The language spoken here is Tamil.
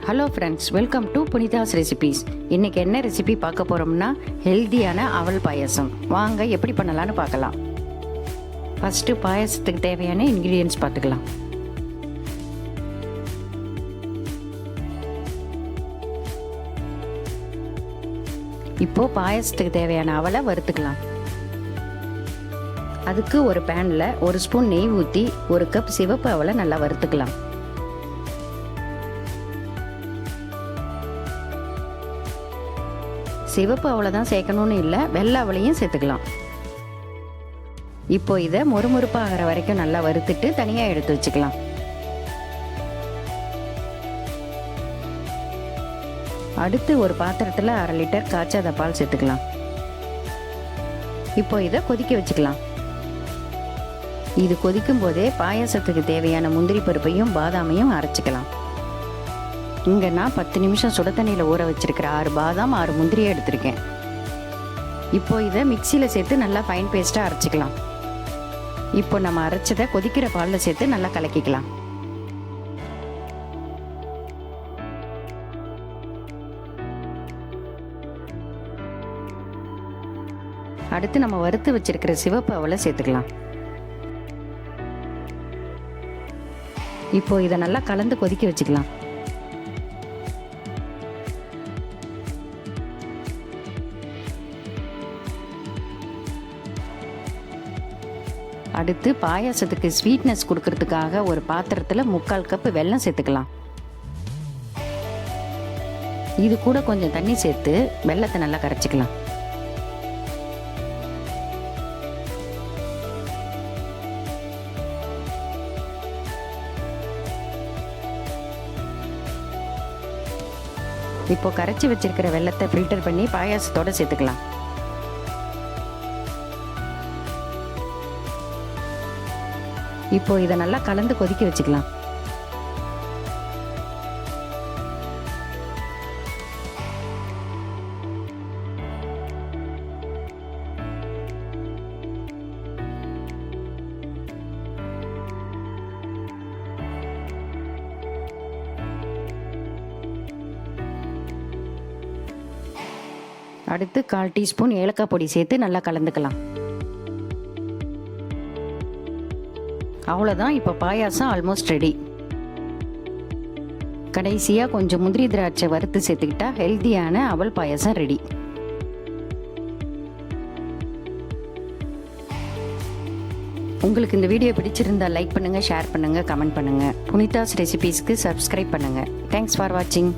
Hello friends, welcome to புனிதாஸ் recipes. இன்றைக்கி என்ன ரெசிபி பார்க்க போகிறோம்னா ஹெல்த்தியான அவல் பாயசம். வாங்க எப்படி பண்ணலான்னு பார்க்கலாம். ஃபஸ்ட்டு பாயசத்துக்கு தேவையான இன்க்ரீடியன்ட்ஸ் பார்த்துக்கலாம். இப்போது பாயசத்துக்கு தேவையான அவலை வறுத்துக்கலாம். அதுக்கு ஒரு பேனில் ஒரு ஸ்பூன் நெய் ஊற்றி ஒரு கப் சிவப்பு அவலை நல்லா வறுத்துக்கலாம். சிவப்பு அவலை தான் சேர்க்கணும்னு இல்லை, வெள்ளை அவளையும் சேர்த்துக்கலாம். இப்போ இதை மொறுமொறுப்பாகிற வரைக்கும் நல்லா வறுத்துட்டு தனியாக எடுத்து வச்சுக்கலாம். அடுத்து ஒரு பாத்திரத்தில் 1/2 லிட்டர் காய்ச்சாத பால் சேர்த்துக்கலாம். இப்போ இதை கொதிக்க வச்சுக்கலாம். இது கொதிக்கும் போதே பாயாசத்துக்கு தேவையான முந்திரி பருப்பையும் பாதாமையும் அரைச்சிக்கலாம். இங்கே நான் 10 நிமிஷம் சுட தண்ணியில் ஊற வச்சிருக்கிற 6 பாதாம் 6 முந்திரியை எடுத்திருக்கேன். இப்போ இதை மிக்சியில் சேர்த்து நல்லா ஃபைன் பேஸ்ட்டாக அரைச்சிக்கலாம். இப்போ நம்ம அரைச்சதை கொதிக்கிற பாலில் சேர்த்து நல்லா கலக்கிக்கலாம். அடுத்து நம்ம வறுத்து வச்சிருக்கிற சிவப்பு அவலை சேர்த்துக்கலாம். இப்போ இதை நல்லா கலந்து கொதிக்க வச்சுக்கலாம். அடுத்து பாயாசத்துக்கு ஸ்வீட்னஸ் கொடுக்கறதுக்காக ஒரு பாத்திரத்தில் 3/4 கப் வெல்லம் சேர்த்துக்கலாம். இது கூட கொஞ்சம் தண்ணி சேர்த்து வெல்லத்தை நல்லா கரைச்சிக்கலாம். இப்போ கரைச்சி வச்சிருக்கிற வெல்லத்தை ஃபில்டர் பண்ணி பாயாசத்தோட சேர்த்துக்கலாம். இப்போ இதை நல்லா கலந்து கொதிக்க வச்சுக்கலாம். அடுத்து 1/4 டீஸ்பூன் ஏலக்காய் பொடி சேர்த்து நல்லா கலந்துக்கலாம். அவ்வளோதான், இப்போ பாயாசம் ஆல்மோஸ்ட் ரெடி. கடைசியாக கொஞ்சம் முந்திரி திராட்சை வறுத்து சேர்த்துக்கிட்டா ஹெல்த்தியான அவல் பாயாசம் ரெடி. உங்களுக்கு இந்த வீடியோ பிடிச்சிருந்தா லைக் பண்ணுங்கள், ஷேர் பண்ணுங்கள், கமெண்ட் பண்ணுங்கள். புனிதாஸ் ரெசிபீஸ்க்கு சப்ஸ்கிரைப் பண்ணுங்கள். தேங்க்ஸ் ஃபார் வாட்சிங்.